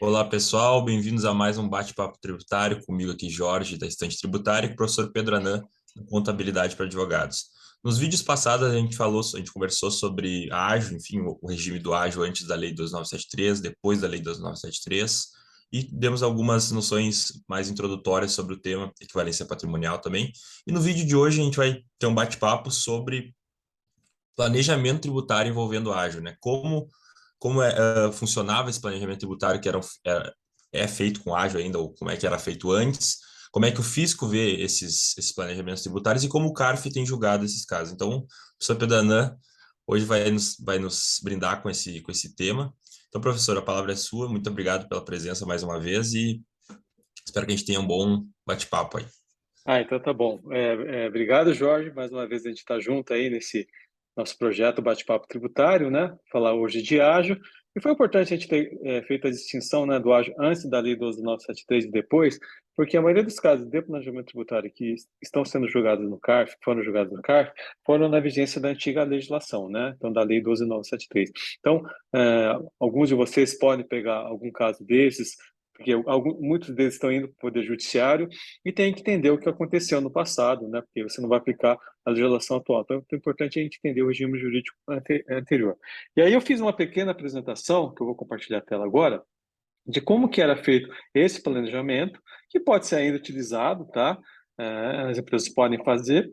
Olá, pessoal, bem-vindos a mais um bate-papo tributário comigo aqui, Jorge, da Estante Tributária, e com o professor Pedro Anan, da Contabilidade para Advogados. Nos vídeos passados, a gente conversou sobre a ágio, enfim, o regime do ágio antes da Lei 2973, depois da Lei 2973, e demos algumas noções mais introdutórias sobre o tema, equivalência patrimonial também. E no vídeo de hoje, a gente vai ter um bate-papo sobre planejamento tributário envolvendo ágio, né? Como funcionava esse planejamento tributário é feito com ágio ainda, ou como é que era feito antes, como é que o fisco vê esses planejamentos tributários e como o CARF tem julgado esses casos. Então, o professor Pedanã hoje vai nos brindar com esse tema. Então, professor, a palavra é sua. Muito obrigado pela presença mais uma vez e espero que a gente tenha um bom bate-papo aí. Então tá bom. Obrigado, Jorge. Mais uma vez a gente está junto aí nesse nosso projeto Bate-Papo Tributário, né? Falar hoje de ágio. E foi importante a gente ter feito a distinção, né, do ágio antes da Lei 12.973 e depois, porque a maioria dos casos de planejamento tributário que estão sendo julgados no CARF, foram julgados no CARF, foram na vigência da antiga legislação, né? Então, da Lei 12.973. Então, alguns de vocês podem pegar algum caso desses, porque muitos deles estão indo para o Poder Judiciário, e tem que entender o que aconteceu no passado, né? Porque você não vai aplicar a legislação atual. Então, é importante a gente entender o regime jurídico anterior. E aí eu fiz uma pequena apresentação, que eu vou compartilhar a tela agora, de como que era feito esse planejamento, que pode ser ainda utilizado, tá? As empresas podem fazer,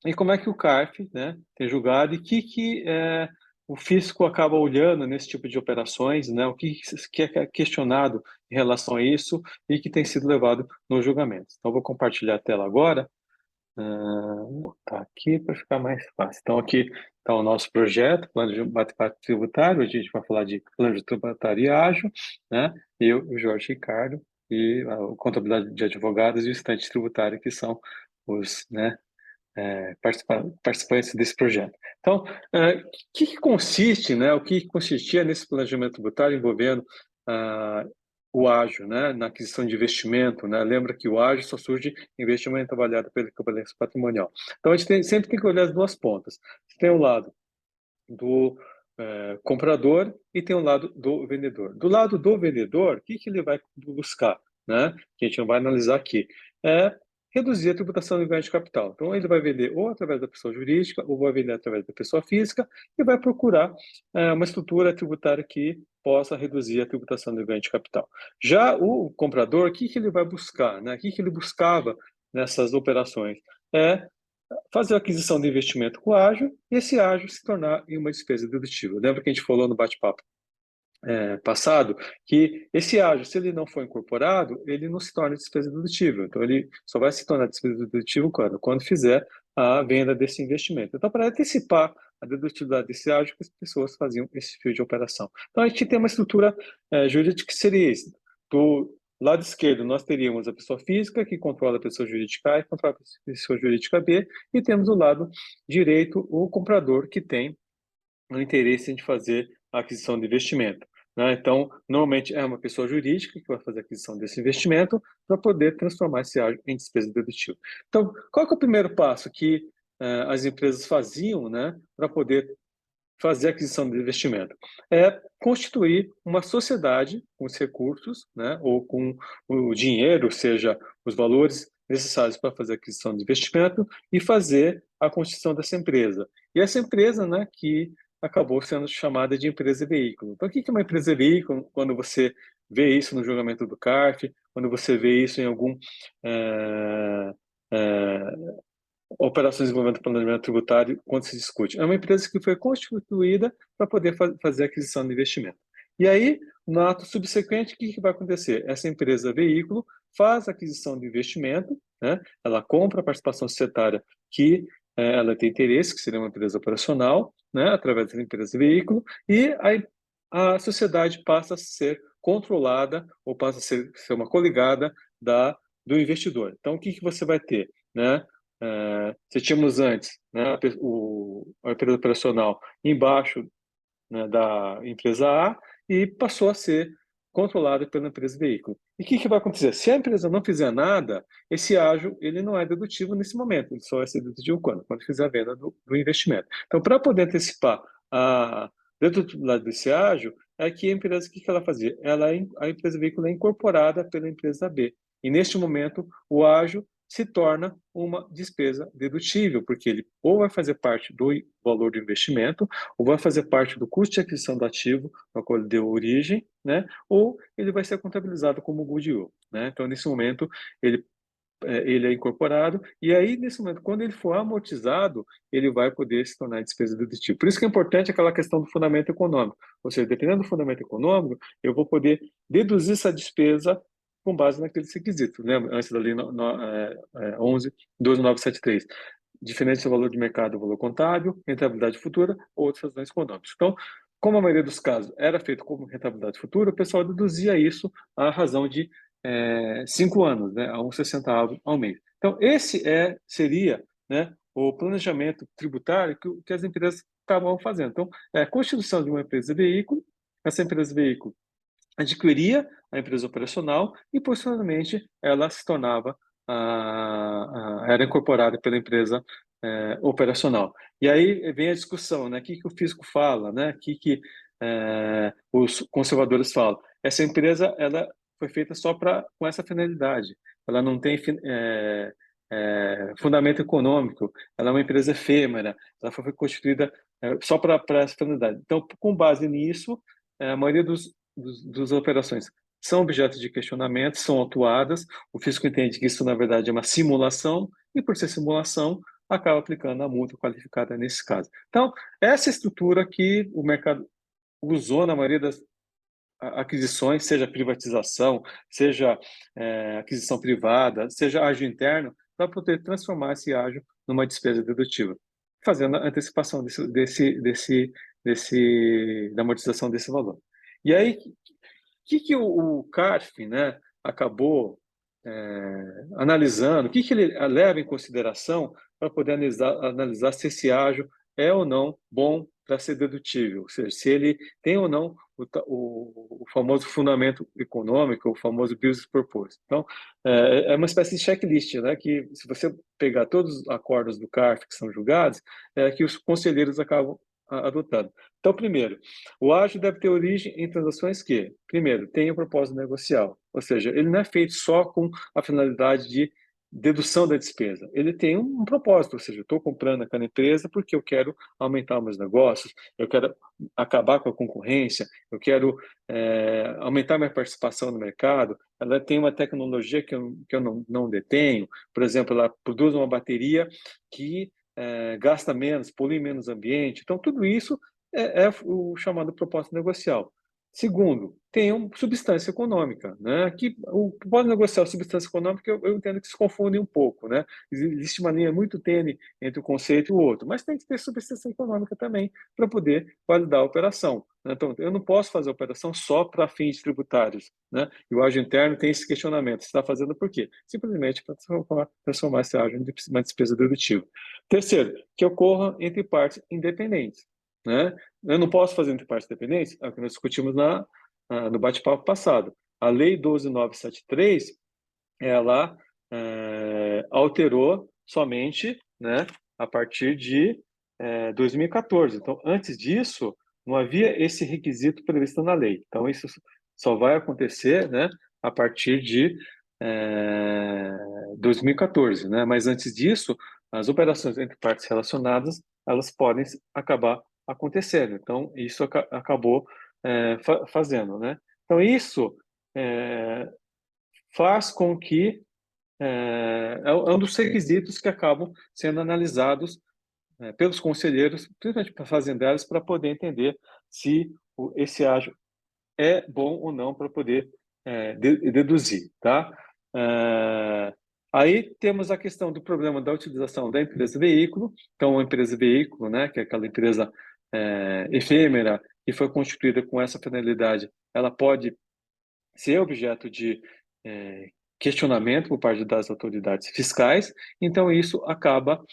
e como é que o CARF, né, tem julgado e que o fisco acaba olhando nesse tipo de operações, né, o que é questionado em relação a isso e que tem sido levado no julgamento. Então, vou compartilhar a tela agora. Vou botar aqui para ficar mais fácil. Então, aqui está o nosso projeto, plano de bate-papo tributário. Hoje a gente vai falar de plano de tributário e ágio, né? Eu, o Jorge Ricardo, e a contabilidade de advogados e o estante tributário, que são os, né, participantes desse projeto. Então, que consiste, né, o que consistia nesse planejamento tributário envolvendo o ágio, né, na aquisição de investimento, né? Lembra que o ágio só surge em investimento avaliado pela equivalência patrimonial. Então, a gente sempre tem que olhar as duas pontas. Você tem o lado do comprador e tem o lado do vendedor. Do lado do vendedor, o que ele vai buscar, né? Que a gente não vai analisar aqui. É reduzir a tributação do ganho de capital. Então, ele vai vender ou através da pessoa jurídica, ou vai vender através da pessoa física, e vai procurar uma estrutura tributária que possa reduzir a tributação do ganho de capital. Já o comprador, o que ele vai buscar, né? O que ele buscava nessas operações? É fazer a aquisição de investimento com ágio e esse ágio se tornar em uma despesa dedutível. Lembra que a gente falou no bate-papo passado que esse ágio, se ele não for incorporado, ele não se torna despesa dedutível. Então, ele só vai se tornar despesa dedutível quando? Quando fizer a venda desse investimento. Então, para antecipar a dedutibilidade desse ágio, as pessoas faziam esse fio de operação. Então, a gente tem uma estrutura jurídica que seria isso. Do lado esquerdo, nós teríamos a pessoa física, que controla a pessoa jurídica A e controla a pessoa jurídica B, e temos do lado direito o comprador, que tem o interesse de fazer a aquisição de investimento, né? Então, normalmente é uma pessoa jurídica que vai fazer a aquisição desse investimento para poder transformar esse ágio em despesa dedutível. Então, qual que é o primeiro passo que as empresas faziam, né, para poder fazer a aquisição de investimento? É constituir uma sociedade com os recursos, né, ou com o dinheiro, seja os valores necessários para fazer a aquisição de investimento e fazer a constituição dessa empresa. E essa empresa, né, que acabou sendo chamada de empresa veículo. Então, o que é uma empresa veículo? Quando você vê isso no julgamento do CARF, quando você vê isso em algum é, é, operações envolvendo planejamento tributário, quando se discute. É uma empresa que foi constituída para poder fazer aquisição de investimento. E aí, no ato subsequente, o que vai acontecer? Essa empresa veículo faz a aquisição de investimento, né? Ela compra a participação societária que ela tem interesse, que seria uma empresa operacional, né? Através da empresa veículo, e a sociedade passa a ser controlada ou passa a ser uma coligada do investidor. Então, o que você vai ter, né? Se tínhamos antes, né, a empresa operacional embaixo, né, da empresa A e passou a ser controlada pela empresa veículo. E o que vai acontecer? Se a empresa não fizer nada, esse ágio ele não é dedutivo nesse momento, ele só vai ser dedutivo quando? Quando fizer a venda do investimento. Então, para poder antecipar a dedutibilidade desse ágio, é que a empresa, o que ela fazia? A empresa veículo é incorporada pela empresa B. E, neste momento, o ágio se torna uma despesa dedutível, porque ele ou vai fazer parte do valor do investimento, ou vai fazer parte do custo de aquisição do ativo, ao qual ele deu origem, né? Ou ele vai ser contabilizado como goodwill, né? Então, nesse momento, ele é incorporado, e aí, nesse momento, quando ele for amortizado, ele vai poder se tornar despesa dedutível. Por isso que é importante aquela questão do fundamento econômico. Ou seja, dependendo do fundamento econômico, eu vou poder deduzir essa despesa com base naqueles requisitos. Lembra? Antes da lei 11.12973. Diferença do valor de mercado, valor contábil, rentabilidade futura, ou outras razões econômicas. Então, como a maioria dos casos era feito como rentabilidade futura, o pessoal deduzia isso à razão de 5 anos, né, a 1,60 ao mês. Então, esse seria, né, o planejamento tributário que as empresas estavam fazendo. Então, a constituição de uma empresa veículo, essa empresa veículo adquiria a empresa operacional e, posteriormente, ela se tornava, era incorporada pela empresa operacional. E aí vem a discussão, né? O que o fisco fala, né? O que os conservadores falam? Essa empresa, ela foi feita só com essa finalidade. Ela não tem fundamento econômico. Ela é uma empresa efêmera. Ela foi constituída só para essa finalidade. Então, com base nisso, a maioria das operações são objetos de questionamento, são autuadas. O fisco entende que isso, na verdade, é uma simulação, e por ser simulação, acaba aplicando a multa qualificada nesse caso. Então, essa estrutura que o mercado usou na maioria das aquisições, seja privatização, seja aquisição privada, seja ágio interno, para poder transformar esse ágio numa despesa dedutível, fazendo a antecipação da amortização desse valor. E aí, que o CARF, né, acabou analisando, o que ele leva em consideração para poder analisar se esse ágio é ou não bom para ser dedutível, ou seja, se ele tem ou não o famoso fundamento econômico, o famoso business purpose. Então, é uma espécie de checklist, né, que se você pegar todos os acordos do CARF que são julgados, que os conselheiros acabam adotando. Então, primeiro, o ágio deve ter origem em transações que, primeiro, tenham propósito negocial, ou seja, ele não é feito só com a finalidade de dedução da despesa. Ele tem um propósito, ou seja, eu estou comprando aquela empresa porque eu quero aumentar meus negócios, eu quero acabar com a concorrência, eu quero aumentar minha participação no mercado. Ela tem uma tecnologia que eu não detenho, por exemplo, ela produz uma bateria que gasta menos, polui menos o ambiente. Então, tudo isso é o chamado propósito negocial. Segundo, tem uma substância econômica, né? Que o propósito negocial e substância econômica eu entendo que se confundem um pouco, né? Existe uma linha muito tênue entre o conceito e o outro, mas tem que ter substância econômica também para poder validar a operação. Né? Então, eu não posso fazer a operação só para fins tributários, né? E o ágio interno tem esse questionamento. Você está fazendo por quê? Simplesmente para transformar esse ágio em uma despesa dedutível. Terceiro, que ocorra entre partes independentes, né? Eu não posso fazer entre partes independentes, é o que nós discutimos no bate-papo passado. A Lei 12.973, ela alterou somente, né, a partir de 2014. Então, antes disso, não havia esse requisito previsto na lei. Então, isso só vai acontecer, né, a partir de 2014, né? Mas antes disso, as operações entre partes relacionadas, elas podem acabar acontecendo. Então, isso acabou fazendo, né? Então, isso faz com que é um dos requisitos que acabam sendo analisados pelos conselheiros, principalmente para fazendeiros, para poder entender se esse ágio é bom ou não para poder deduzir, tá? Aí temos a questão do problema da utilização da empresa veículo. Então, a empresa veículo, né, que é aquela empresa efêmera que foi constituída com essa finalidade, ela pode ser objeto de questionamento por parte das autoridades fiscais, então isso acaba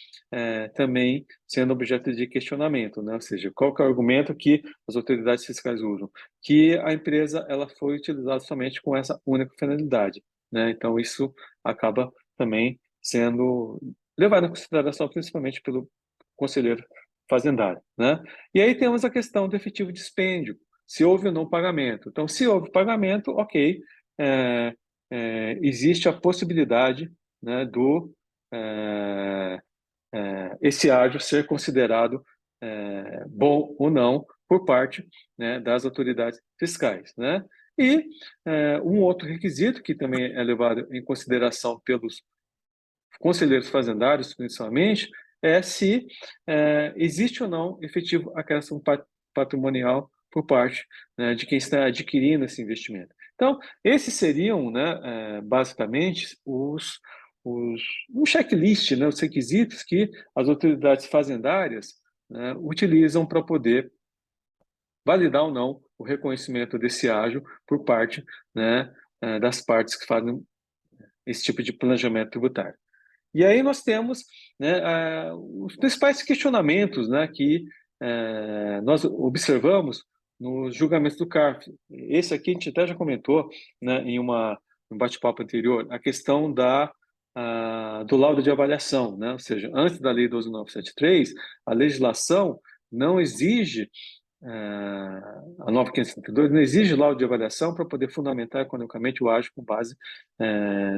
também sendo objeto de questionamento, né? Ou seja, qual que é o argumento que as autoridades fiscais usam? Que a empresa ela foi utilizada somente com essa única finalidade, né? Então isso acaba também sendo levado em consideração principalmente pelo conselheiro fazendário, né? E aí temos a questão do efetivo dispêndio. se houve ou não pagamento. Então, se houve pagamento, ok, existe a possibilidade, né, esse ágio ser considerado bom ou não por parte, né, das autoridades fiscais, né? E um outro requisito que também é levado em consideração pelos conselheiros fazendários, principalmente, é se existe ou não efetivo acréscimo patrimonial por parte, né, de quem está adquirindo esse investimento. Então, esses seriam, né, basicamente, um checklist, né, os requisitos que as autoridades fazendárias, né, utilizam para poder validar ou não o reconhecimento desse ágio por parte, né, das partes que fazem esse tipo de planejamento tributário. E aí nós temos, né, os principais questionamentos, né, que nós observamos nos julgamentos do CARF. Esse aqui a gente até já comentou, né, em um bate-papo anterior, a questão do laudo de avaliação, né? Ou seja, antes da Lei 12.973, a legislação não exige a nova 572 não exige laudo de avaliação para poder fundamentar economicamente o ágio com base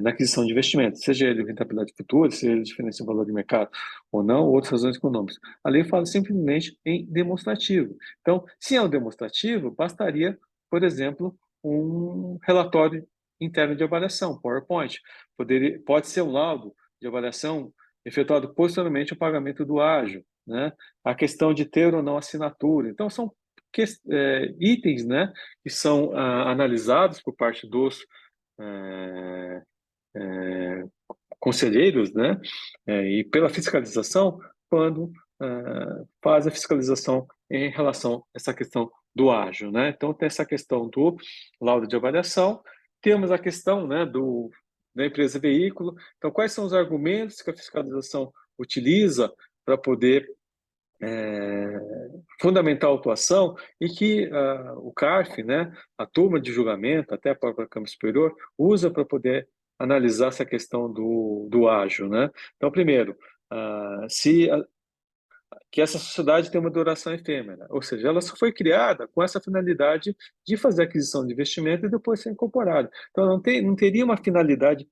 na aquisição de investimentos, seja ele rentabilidade futura, seja ele diferença de valor de mercado ou não, ou outras razões econômicas. A lei fala simplesmente em demonstrativo. Então, se é um demonstrativo, bastaria, por exemplo, um relatório interno de avaliação, PowerPoint. Pode ser um laudo de avaliação efetuado posteriormente ao pagamento do ágio, né? A questão de ter ou não assinatura. Então, são itens, né, que são analisados por parte dos conselheiros, né, e pela fiscalização, quando faz a fiscalização em relação a essa questão do ágio, né? Então, tem essa questão do laudo de avaliação, temos a questão, né, da empresa veículo. Então, quais são os argumentos que a fiscalização utiliza para poder fundamental atuação e que o CARF, né, a turma de julgamento, até a própria Câmara Superior, usa para poder analisar essa questão do ágio, né? Então, primeiro, que essa sociedade tem uma duração efêmera, ou seja, ela só foi criada com essa finalidade de fazer aquisição de investimento e depois ser incorporada. Então, não teria uma finalidade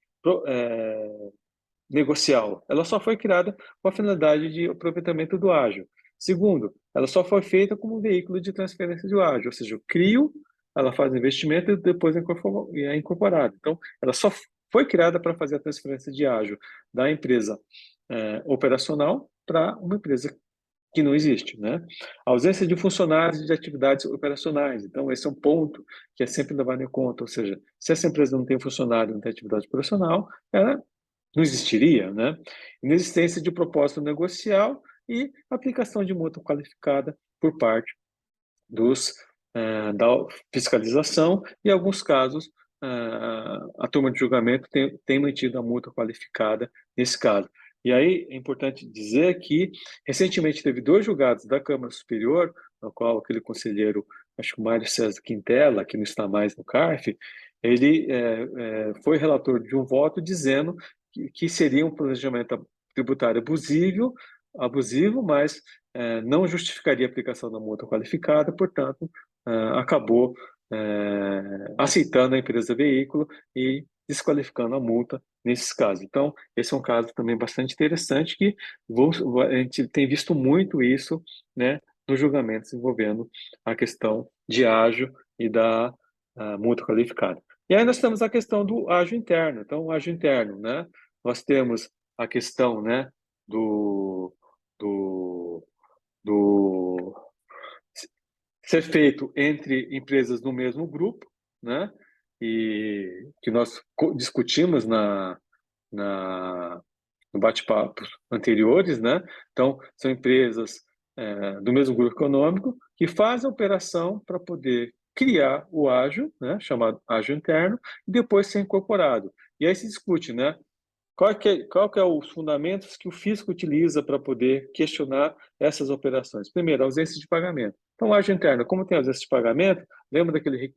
negocial. Ela só foi criada com a finalidade de aproveitamento do ágio. Segundo, ela só foi feita como veículo de transferência de ágio, ou seja, eu crio, ela faz investimento e depois é incorporada. Então, ela só foi criada para fazer a transferência de ágio da empresa operacional para uma empresa que não existe, né? A ausência de funcionários de atividades operacionais. Então, esse é um ponto que é sempre levado em conta, ou seja, se essa empresa não tem funcionário, não tem atividade operacional, ela não existiria, né? Inexistência de propósito negocial e aplicação de multa qualificada por parte da fiscalização e, em alguns casos, a turma de julgamento tem mantido a multa qualificada nesse caso. E aí é importante dizer que, recentemente, teve 2 julgados da Câmara Superior, no qual aquele conselheiro, acho que o Mário César Quintela, que não está mais no CARF, ele foi relator de um voto dizendo que seria um planejamento tributário abusivo, mas não justificaria a aplicação da multa qualificada, portanto, acabou aceitando a empresa veículo e desqualificando a multa nesses casos. Então, esse é um caso também bastante interessante que a gente tem visto muito isso, né, nos julgamentos envolvendo a questão de ágio e da multa qualificada. E aí nós temos a questão do ágio interno. Então, o ágio interno, né, nós temos a questão, né, do ser feito entre empresas do mesmo grupo, né? E que nós discutimos no bate-papo anteriores, né? Então, são empresas do mesmo grupo econômico que fazem a operação para poder criar o ágio, né? Chamado ágio interno, e depois ser incorporado. E aí se discute, né? Qual que é os fundamentos que o fisco utiliza para poder questionar essas operações? Primeiro, a ausência de pagamento. Então, ágio interno, como tem ausência de pagamento, lembra daquele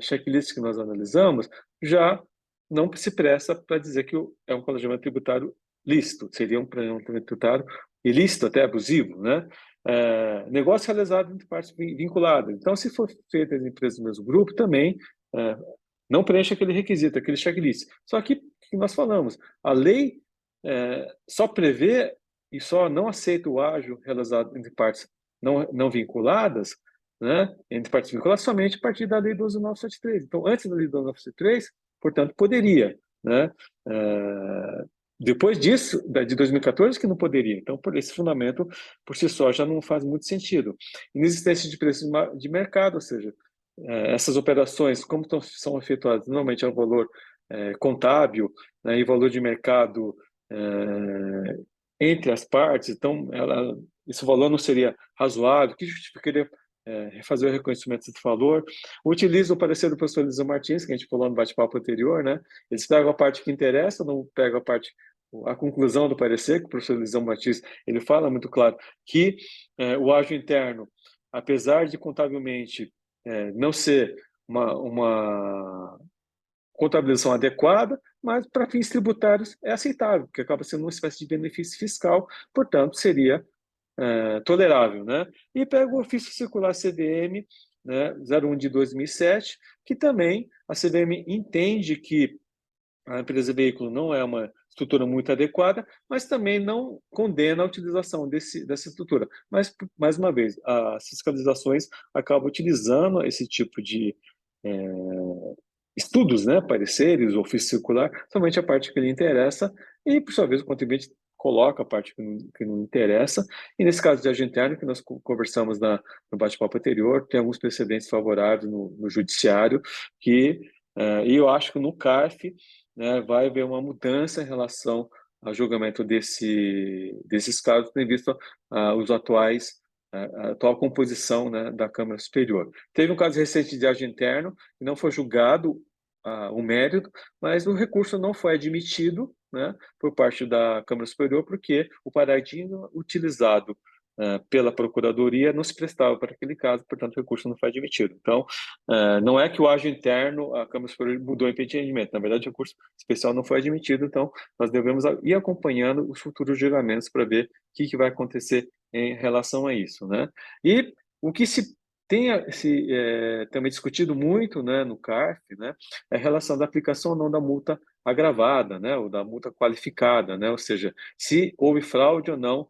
checklist que nós analisamos, já não se presta para dizer que é um planejamento tributário lícito, seria um planejamento tributário ilícito, até abusivo, né? Negócio realizado entre partes vinculadas. Então, se for feito em empresas do mesmo grupo, também não preenche aquele requisito, aquele checklist. Só que nós falamos, a lei só prevê e só não aceita o ágio realizado entre partes não vinculadas, né? Entre partes vinculadas, somente a partir da Lei 12.973. Então, antes da Lei 12.973, portanto, poderia, né? Depois disso, de 2014, que não poderia. Então, por esse fundamento, por si só, já não faz muito sentido. Inexistência de preços de mercado, ou seja, essas operações, como são efetuadas, normalmente é o valor contábil, né, e valor de mercado entre as partes, então esse valor não seria razoável, que justificaria refazer o reconhecimento desse valor. Utiliza o parecer do professor Elisa Martins, que a gente falou no bate-papo anterior, né? Eles pegam a parte que interessa, não pegam a conclusão do parecer, que o professor Elisa Martins ele fala muito claro que o ágio interno, apesar de contabilmente não ser uma contabilização adequada, mas para fins tributários é aceitável, porque acaba sendo uma espécie de benefício fiscal, portanto, seria tolerável, né? E pega o ofício circular CVM, né, 01 de 2007, que também a CVM entende que a empresa veículo não é uma estrutura muito adequada, mas também não condena a utilização dessa estrutura. Mas, mais uma vez, as fiscalizações acabam utilizando esse tipo de estudos, né, pareceres, ofício circular, somente a parte que lhe interessa, e, por sua vez, o contribuinte coloca a parte que não interessa, e nesse caso de agente interno, que nós conversamos no bate-papo anterior, tem alguns precedentes favoráveis no judiciário, e eu acho que no CARF, né, vai haver uma mudança em relação ao julgamento desses casos, tendo visto os a atual composição, né, da Câmara Superior. Teve um caso recente de agente interno, que não foi julgado o mérito, mas o recurso não foi admitido, né, por parte da Câmara Superior, porque o paradigma utilizado pela Procuradoria não se prestava para aquele caso, portanto, o recurso não foi admitido. Então, não é que o ágio interno, a Câmara Superior mudou o impedimento, na verdade, o recurso especial não foi admitido, então, nós devemos ir acompanhando os futuros julgamentos para ver o que vai acontecer em relação a isso, né? E o que se também discutido muito, né, no CARF, né, é a relação da aplicação ou não da multa agravada, né, ou da multa qualificada, né, ou seja, se houve fraude ou não,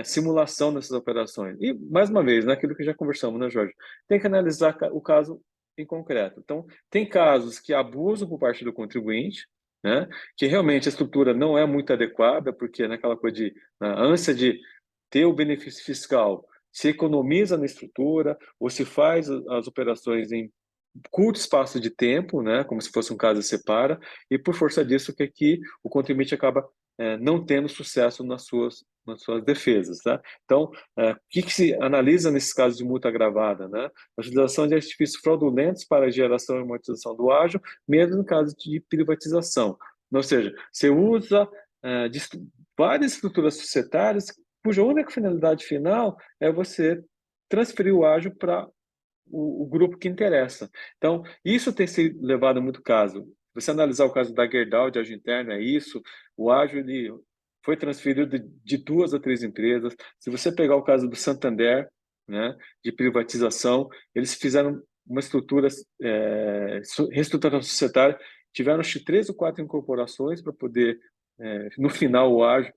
simulação nessas operações. E, mais uma vez, naquilo que já conversamos, né, Jorge, tem que analisar o caso em concreto. Então, tem casos que abusam por parte do contribuinte, né, que realmente a estrutura não é muito adequada, porque naquela coisa na ânsia de ter o benefício fiscal, se economiza na estrutura ou se faz as operações em curto espaço de tempo, né, como se fosse um caso separa, e por força disso que aqui o contribuinte acaba não tendo sucesso nas suas defesas, tá? Então, o que se analisa nesses casos de multa agravada, né? A utilização de artifícios fraudulentos para a geração e amortização do ágio, mesmo no caso de privatização. Ou seja, você usa várias estruturas societárias cuja única finalidade final é você transferir o ágio para o grupo que interessa. Então, isso tem sido levado a muito caso. Você analisar o caso da Gerdau, de ágio interno, é isso. O ágio ele foi transferido de 2 a 3 empresas. Se você pegar o caso do Santander, né, de privatização, eles fizeram uma estrutura, reestruturação societária, tiveram acho que 3 ou 4 incorporações para poder, no final, o ágio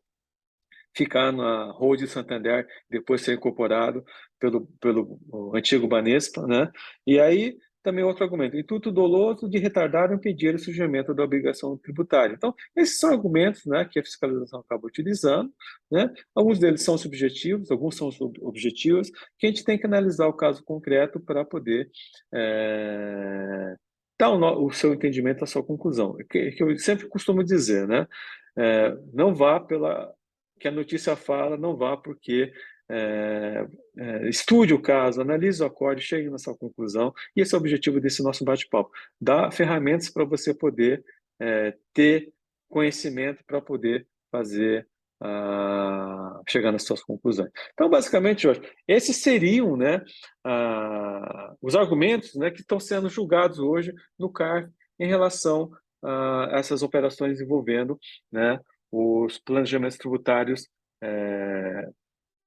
ficar na Holding Santander, depois ser incorporado pelo antigo Banespa, né? E aí também outro argumento, intuito doloso de retardar ou impedir o surgimento da obrigação tributária. Então, esses são argumentos, né, que a fiscalização acaba utilizando, né? Alguns deles são subjetivos, alguns são objetivos, que a gente tem que analisar o caso concreto para poder dar o seu entendimento, a sua conclusão. Que eu sempre costumo dizer, né? Não vá pela que a notícia fala, não vá porque estude o caso, analise o acorde, chegue na sua conclusão, e esse é o objetivo desse nosso bate-papo, dar ferramentas para você poder ter conhecimento para poder fazer, chegar nas suas conclusões. Então, basicamente, Jorge, esses seriam, né, os argumentos, né, que estão sendo julgados hoje no CARF em relação a essas operações envolvendo, né, os planejamentos tributários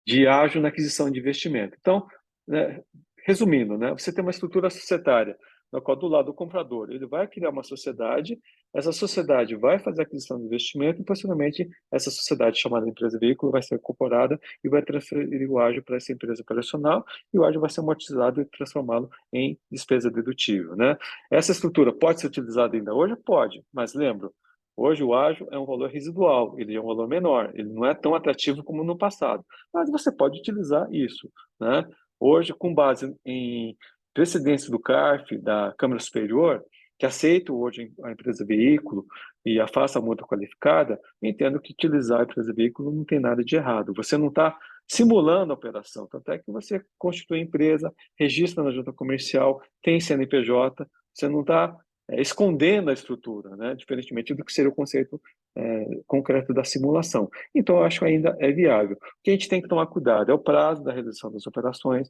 de ágio na aquisição de investimento. Então, né, resumindo, né, você tem uma estrutura societária, na qual do lado o comprador ele vai criar uma sociedade, essa sociedade vai fazer a aquisição de investimento e, posteriormente, essa sociedade chamada empresa veículo vai ser incorporada e vai transferir o ágio para essa empresa operacional e o ágio vai ser amortizado e transformá-lo em despesa dedutível. Né? Essa estrutura pode ser utilizada ainda hoje? Pode, mas lembro, hoje o ágio é um valor residual, ele é um valor menor, ele não é tão atrativo como no passado, mas você pode utilizar isso, né? Hoje, com base em precedentes do CARF, da Câmara Superior, que aceita hoje a empresa veículo e afasta a multa qualificada, entendo que utilizar a empresa veículo não tem nada de errado. Você não está simulando a operação, tanto é que você constitui a empresa, registra na junta comercial, tem CNPJ, você não está escondendo a estrutura, né? Diferentemente do que seria o conceito concreto da simulação. Então, eu acho que ainda é viável. O que a gente tem que tomar cuidado é o prazo da realização das operações.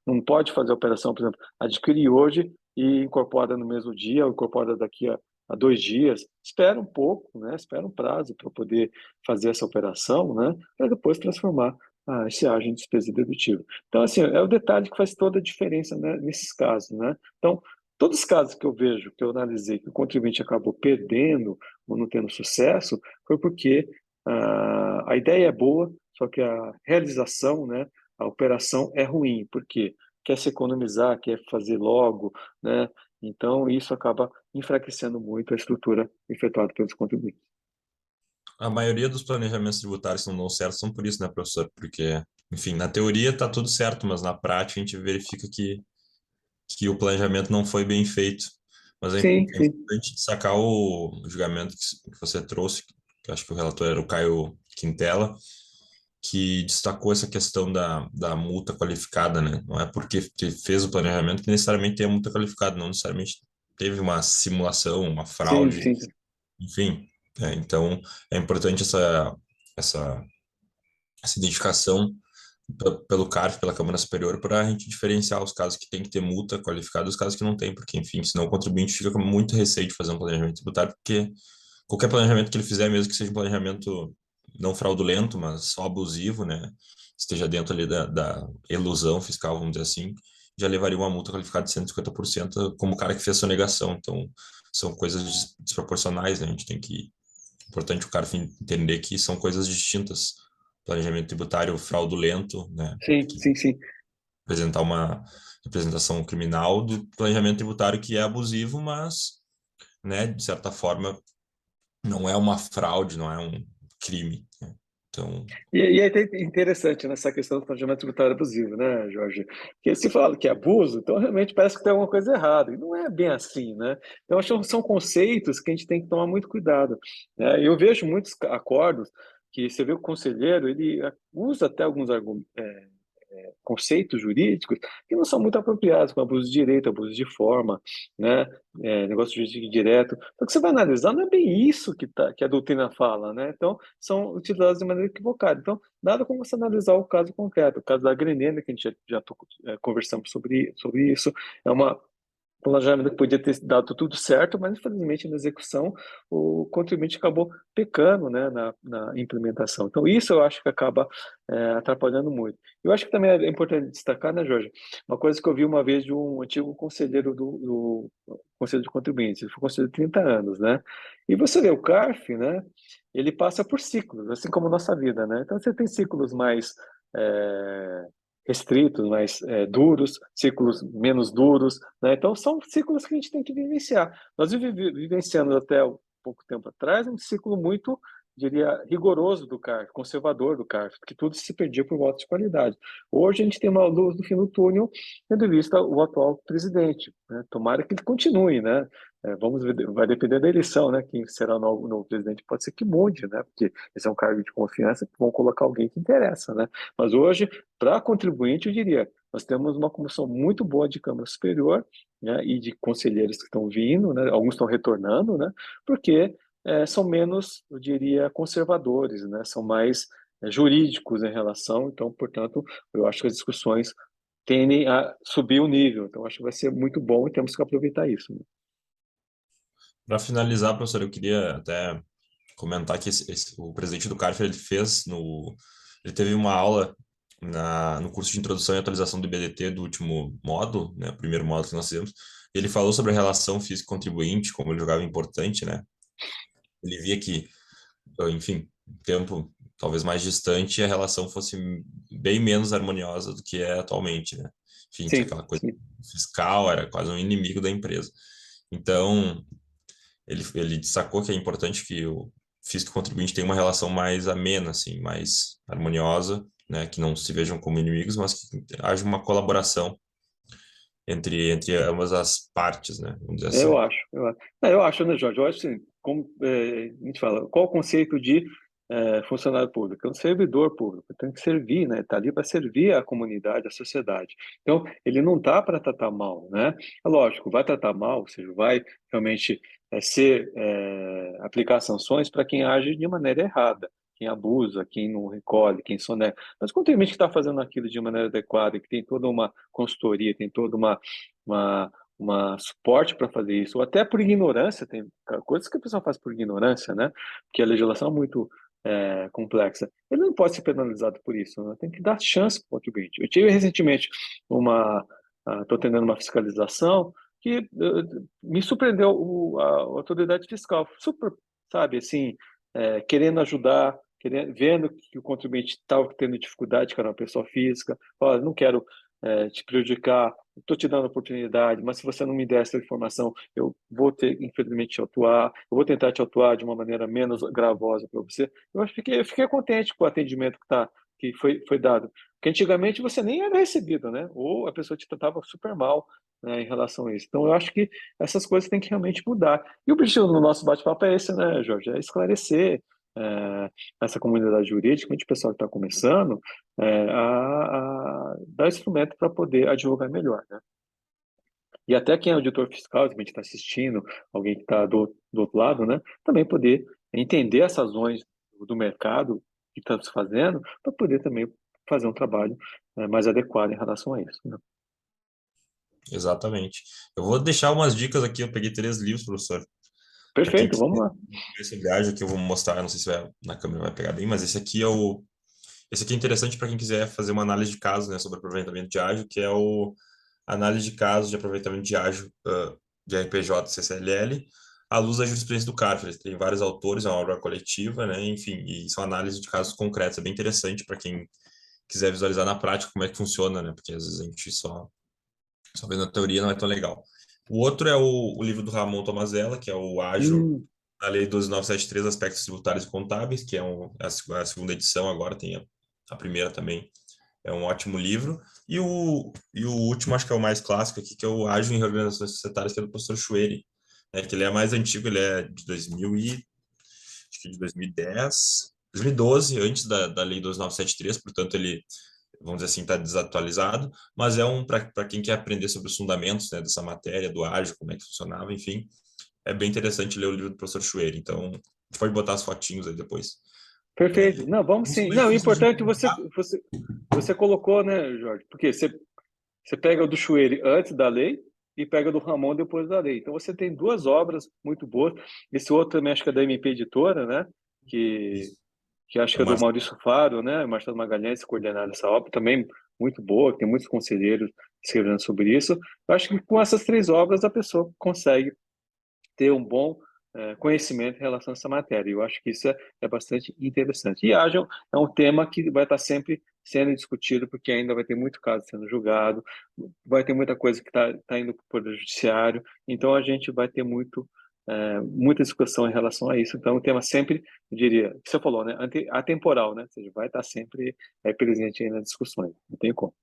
Não pode fazer a operação, por exemplo, adquirir hoje e incorpora no mesmo dia, ou incorpora daqui a 2 dias. Espera um pouco, né? Espera um prazo para poder fazer essa operação, né? Para depois transformar esse ágio em despesa dedutível. Então, assim, é o detalhe que faz toda a diferença, né, nesses casos, né? Então, todos os casos que eu vejo, que eu analisei, que o contribuinte acabou perdendo ou não tendo sucesso, foi porque a ideia é boa, só que a realização, né, a operação é ruim. Por quê? Quer se economizar, quer fazer logo, né? Então, isso acaba enfraquecendo muito a estrutura efetuada pelos contribuintes. A maioria dos planejamentos tributários que não dão certo são por isso, né, professor? Porque, enfim, na teoria tá tudo certo, mas na prática a gente verifica que o planejamento não foi bem feito. Mas Sim, é sim, importante destacar o julgamento que você trouxe, que eu acho que o relator era o Caio Quintela, que destacou essa questão da multa qualificada, né? Não é porque fez o planejamento que necessariamente tem a multa qualificada, não necessariamente teve uma simulação, uma sim, fraude, sim, enfim. Então, é importante essa, essa identificação pelo CARF, pela Câmara Superior, para a gente diferenciar os casos que tem que ter multa qualificada dos casos que não tem, porque, enfim, senão o contribuinte fica com muito receio de fazer um planejamento tributário, porque qualquer planejamento que ele fizer, mesmo que seja um planejamento não fraudulento, mas só abusivo, né, esteja dentro ali da elusão fiscal, vamos dizer assim, já levaria uma multa qualificada de 150% como o cara que fez a sonegação. Então, são coisas desproporcionais, né, a gente tem que importante o cara entender que são coisas distintas. Planejamento tributário fraudulento, né, sim, que sim, sim. apresentar uma representação criminal do planejamento tributário que é abusivo, mas, né, de certa forma, não é uma fraude, não é um crime, né? Então, E é até interessante nessa questão do planejamento tributário abusivo, né, Jorge? Porque se fala que é abuso, então realmente parece que tem alguma coisa errada. E não é bem assim, né? Então, acho que são conceitos que a gente tem que tomar muito cuidado, né? Eu vejo muitos acordos que você vê o conselheiro, ele usa até alguns argumentos, conceitos jurídicos que não são muito apropriados, como abuso de direito, abuso de forma, né? Negócio jurídico direto. Então, o que você vai analisar não é bem isso que a doutrina fala, né? Então, são utilizados de maneira equivocada. Então, nada como você analisar o caso concreto. O caso da Grenenda, que a gente conversamos sobre isso, é uma planejamento que podia ter dado tudo certo, mas infelizmente na execução o contribuinte acabou pecando, né, na implementação. Então isso eu acho que acaba atrapalhando muito. Eu acho que também é importante destacar, né, Jorge, uma coisa que eu vi uma vez de um antigo conselheiro do Conselho de Contribuintes, ele foi conselheiro de 30 anos, né? E você vê o CARF, né? Ele passa por ciclos, assim como a nossa vida, né? Então você tem ciclos mais é, restritos, mais duros, ciclos menos duros, né? Então, são ciclos que a gente tem que vivenciar. Nós vivenciamos até um pouco tempo atrás um ciclo muito, diria, rigoroso do CARF, conservador do CARF, que tudo se perdia por votos de qualidade. Hoje a gente tem uma luz no fim do túnel, tendo vista o atual presidente, né? Tomara que ele continue, né? Vamos ver, vai depender da eleição, né? Quem será o novo presidente pode ser que mude, né? Porque esse é um cargo de confiança, vão colocar alguém que interessa, né? Mas hoje, para contribuinte, eu diria, nós temos uma comissão muito boa de Câmara Superior, né, e de conselheiros que estão vindo, né, alguns estão retornando, né, porque são menos, eu diria, conservadores, né, são mais jurídicos em relação, então, portanto, eu acho que as discussões tendem a subir o nível, então acho que vai ser muito bom e temos que aproveitar isso. Né? para finalizar, professor, eu queria até comentar que o presidente do CARF ele fez Ele teve uma aula no curso de Introdução e Atualização do IBDT do último módulo, né, o primeiro módulo que nós fizemos. Ele falou sobre a relação físico-contribuinte, como ele jogava importante, né? Ele via que, enfim, tempo talvez mais distante, a relação fosse bem menos harmoniosa do que é atualmente, né? Enfim, tinha Sim, aquela coisa sim. fiscal, era quase um inimigo da empresa. Então, ele destacou que é importante que o físico e o contribuinte tenham uma relação mais amena, assim, mais harmoniosa, né? Que não se vejam como inimigos, mas que haja uma colaboração entre ambas as partes, né? Vamos dizer Eu assim. acho, eu acho. Eu acho, né, Jorge? Eu acho assim, como a gente fala, qual o conceito de funcionário público? É um servidor público, tem que servir, né? Está ali para servir a comunidade, a sociedade. Então, ele não está para tratar mal, né? É lógico, vai tratar mal, ou seja, vai realmente aplicar sanções para quem age de maneira errada, quem abusa, quem não recolhe, quem sonega. Mas o contribuinte que está fazendo aquilo de maneira adequada, que tem toda uma consultoria, tem toda uma suporte para fazer isso, ou até por ignorância, tem coisas que a pessoa faz por ignorância, né? Porque a legislação é muito complexa. Ele não pode ser penalizado por isso, né? Tem que dar chance para o contribuinte. Eu tive recentemente estou tendo uma fiscalização que me surpreendeu a autoridade fiscal, super, sabe, assim, querendo ajudar, vendo que o contribuinte estava tendo dificuldade, que era uma pessoa física, olha, não quero te prejudicar, estou te dando oportunidade, mas se você não me der essa informação, eu vou ter, infelizmente, te autuar, eu vou tentar te autuar de uma maneira menos gravosa para você. Eu fiquei contente com o atendimento que foi dado. Porque antigamente você nem era recebido, né? Ou a pessoa te tratava super mal, né, em relação a isso. Então, eu acho que essas coisas têm que realmente mudar. E o objetivo do nosso bate-papo é esse, né, Jorge? É esclarecer é, essa comunidade jurídica, principalmente o pessoal que está começando, a dar instrumento para poder advogar melhor, né? E até quem é auditor fiscal, que a gente está assistindo, alguém que está do outro lado, né? Também poder entender as razões do mercado que está se fazendo, para poder também fazer um trabalho mais adequado em relação a isso, né? Exatamente. Eu vou deixar umas dicas aqui, eu peguei 3 livros, professor. Para quem Perfeito, quiser vamos lá. ver sobre ágil, que eu vou mostrar, não sei se na câmera vai pegar bem, mas esse aqui é interessante para quem quiser fazer uma análise de caso, né, sobre aproveitamento de ágil, que é o análise de casos de aproveitamento de ágil de RPJ CCLL, à luz da jurisprudência do CARF. Eles têm vários autores, é uma obra coletiva, né, enfim, e são análises de casos concretos. É bem interessante para quem quiser visualizar na prática como é que funciona, né, porque às vezes a gente só vendo na teoria não é tão legal. O outro é o livro do Ramon Tomazella, que é o Ágil Hum, na Lei 12.973, Aspectos Tributários e Contábeis, que é a segunda edição, agora tem a primeira também. É um ótimo livro. E o último, acho que é o mais clássico aqui, que é o Ágil em Reorganizações Societárias, que é do professor Schwery, né, que ele é mais antigo, ele é de 2000 acho que de 2010, 2012, antes da Lei 12.973, portanto ele, vamos dizer assim, está desatualizado, mas é para quem quer aprender sobre os fundamentos, né, dessa matéria, do ágil, como é que funcionava, enfim, é bem interessante ler o livro do professor Schwery. Então, a gente pode botar as fotinhos aí depois. perfeito. Não, vamos Não sim. são meio Não, o difíceis de importante é que encontrar. você colocou, né, Jorge? Porque você pega o do Chuele antes da lei e pega do Ramon depois da lei. Então você tem duas obras muito boas. Esse outro também acho que é da MP Editora, né? Que, Isso. que acho É que o é do Marcelo. Maurício Faro, né? Marcelo Magalhães coordenando essa obra, também muito boa, tem muitos conselheiros escrevendo sobre isso. Eu acho que com essas três obras a pessoa consegue ter um bom conhecimento em relação a essa matéria. Eu acho que isso é bastante interessante. E ágil é um tema que vai estar sempre sendo discutido, porque ainda vai ter muito caso sendo julgado, vai ter muita coisa que está indo para o Poder Judiciário, então a gente vai ter muita discussão em relação a isso. Então, o tema sempre, eu diria, que você falou, né, atemporal, né? Ou seja, vai estar sempre presente aí nas discussões, não tem como.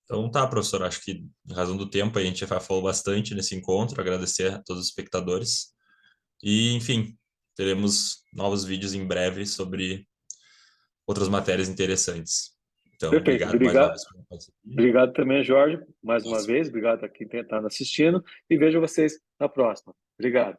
Então tá, professor, acho que em razão do tempo a gente já falou bastante nesse encontro, agradecer a todos os espectadores e, enfim, teremos novos vídeos em breve sobre outras matérias interessantes. Então, Perfeito, obrigado mais uma obrigado. vez por participar. Obrigado também, Jorge, mais uma Próximo. vez. Obrigado a quem está assistindo e vejo vocês na próxima. Obrigado.